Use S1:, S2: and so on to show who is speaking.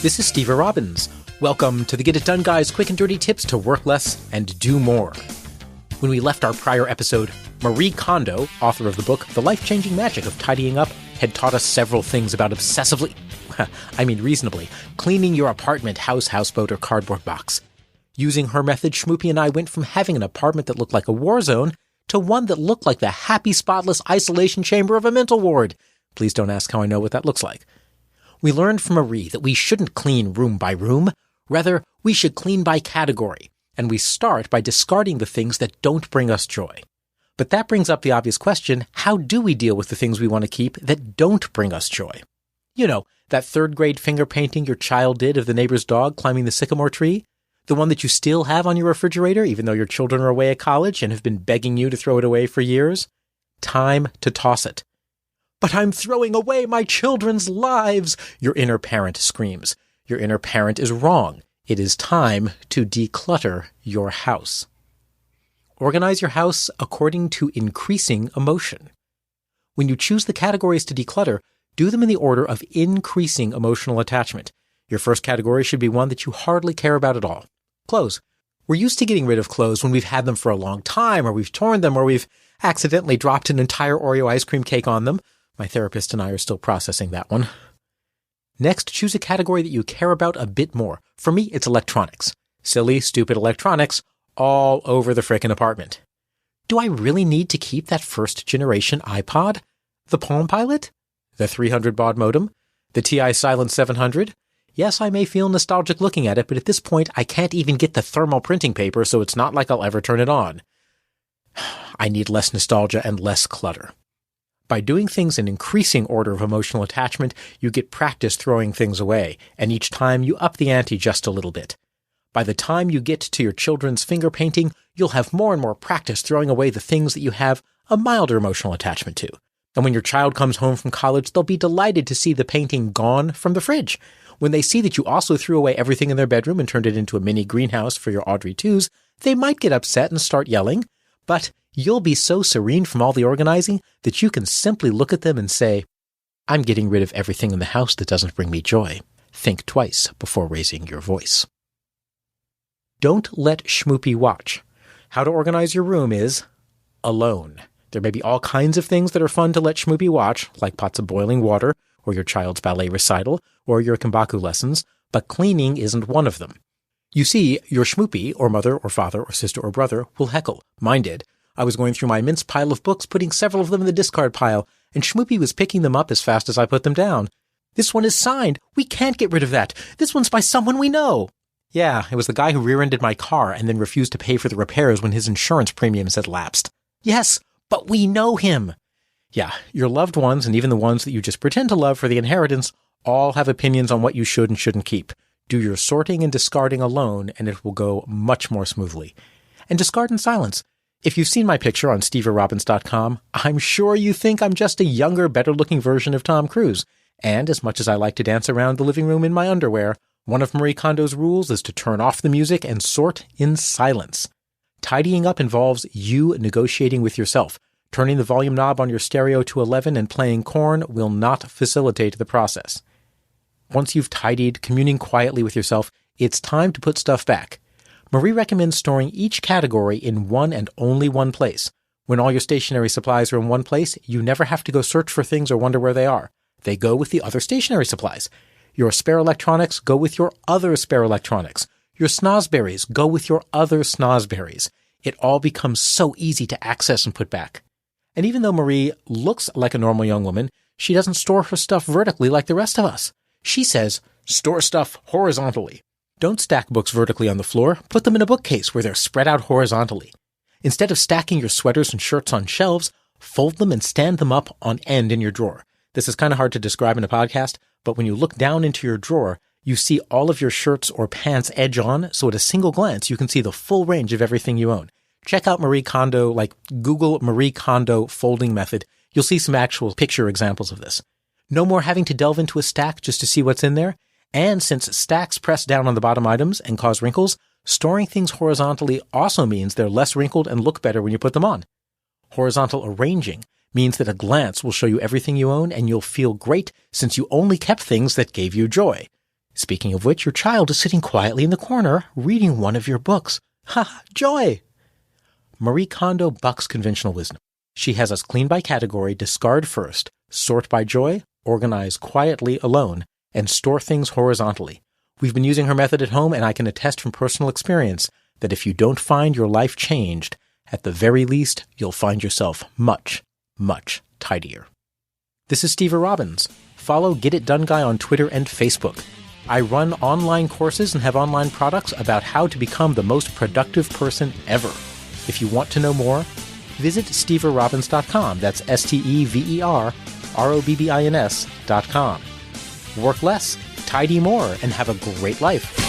S1: This is Steve Robbins. Welcome to the Get It Done Guys quick and dirty tips to work less and do more. When we left our prior episode, Marie Kondo, author of the book The Life-Changing Magic of Tidying Up, had taught us several things about reasonably, cleaning your apartment, house, houseboat, or cardboard box. Using her method, Schmoopy and I went from having an apartment that looked like a war zone to one that looked like the happy, spotless isolation chamber of a mental ward. Please don't ask how I know what that looks like. We learned from Marie that we shouldn't clean room by room. Rather, we should clean by category. And we start by discarding the things that don't bring us joy. But that brings up the obvious question, how do we deal with the things we want to keep that don't bring us joy? You know, that third grade finger painting your child did of the neighbor's dog climbing the sycamore tree? The one that you still have on your refrigerator, even though your children are away at college and have been begging you to throw it away for years? Time to toss it. But I'm throwing away my children's lives, your inner parent screams. Your inner parent is wrong. It is time to declutter your house. Organize your house according to increasing emotion. When you choose the categories to declutter, do them in the order of increasing emotional attachment. Your first category should be one that you hardly care about at all. Clothes. We're used to getting rid of clothes when we've had them for a long time, or we've torn them, or we've accidentally dropped an entire Oreo ice cream cake on them. My therapist and I are still processing that one. Next, choose a category that you care about a bit more. For me, it's electronics. Silly, stupid electronics all over the frickin' apartment. Do I really need to keep that first-generation iPod? The Palm Pilot? The 300 baud modem? The TI Silent 700? Yes, I may feel nostalgic looking at it, but at this point, I can't even get the thermal printing paper, so it's not like I'll ever turn it on. I need less nostalgia and less clutter. By doing things in increasing order of emotional attachment, you get practice throwing things away, and each time you up the ante just a little bit. By the time you get to your children's finger painting, you'll have more and more practice throwing away the things that you have a milder emotional attachment to. And when your child comes home from college, they'll be delighted to see the painting gone from the fridge. When they see that you also threw away everything in their bedroom and turned it into a mini greenhouse for your Audrey 2s, they might get upset and start yelling, but you'll be so serene from all the organizing that you can simply look at them and say, I'm getting rid of everything in the house that doesn't bring me joy. Think twice before raising your voice. Don't let Schmoopy watch. How to organize your room is alone. There may be all kinds of things that are fun to let Schmoopy watch, like pots of boiling water, or your child's ballet recital, or your Kambaku lessons, but cleaning isn't one of them. You see, your Schmoopy, or mother, or father, or sister, or brother, will heckle. Mine did. I was going through my immense pile of books, putting several of them in the discard pile, and Schmoopy was picking them up as fast as I put them down. This one is signed. We can't get rid of that. This one's by someone we know. Yeah, it was the guy who rear-ended my car and then refused to pay for the repairs when his insurance premiums had lapsed. Yes, but we know him. Yeah, your loved ones, and even the ones that you just pretend to love for the inheritance, all have opinions on what you should and shouldn't keep. Do your sorting and discarding alone, and it will go much more smoothly. And discard in silence. If you've seen my picture on steverobbins.com, I'm sure you think I'm just a younger, better-looking version of Tom Cruise. And as much as I like to dance around the living room in my underwear, one of Marie Kondo's rules is to turn off the music and sort in silence. Tidying up involves you negotiating with yourself. Turning the volume knob on your stereo to 11 and playing Korn will not facilitate the process. Once you've tidied, communing quietly with yourself, it's time to put stuff back. Marie recommends storing each category in one and only one place. When all your stationery supplies are in one place, you never have to go search for things or wonder where they are. They go with the other stationery supplies. Your spare electronics go with your other spare electronics. Your snozberries go with your other snozberries. It all becomes so easy to access and put back. And even though Marie looks like a normal young woman, she doesn't store her stuff vertically like the rest of us. She says, store stuff horizontally. Don't stack books vertically on the floor. Put them in a bookcase where they're spread out horizontally. Instead of stacking your sweaters and shirts on shelves, fold them and stand them up on end in your drawer. This is kind of hard to describe in a podcast, but when you look down into your drawer, you see all of your shirts or pants edge on, so at a single glance, you can see the full range of everything you own. Check out Marie Kondo, Google Marie Kondo folding method. You'll see some actual picture examples of this. No more having to delve into a stack just to see what's in there. And since stacks press down on the bottom items and cause wrinkles, storing things horizontally also means they're less wrinkled and look better when you put them on. Horizontal arranging means that a glance will show you everything you own and you'll feel great since you only kept things that gave you joy. Speaking of which, your child is sitting quietly in the corner reading one of your books. Ha! Joy! Marie Kondo bucks conventional wisdom. She has us clean by category, discard first, sort by joy, organize quietly alone, and store things horizontally. We've been using her method at home, and I can attest from personal experience that if you don't find your life changed, at the very least, you'll find yourself much, much tidier. This is Steve Robbins. Follow Get It Done Guy on Twitter and Facebook. I run online courses and have online products about how to become the most productive person ever. If you want to know more, visit steverobbins.com. That's STEVERROBBINS.com. Work less, tidy more, and have a great life.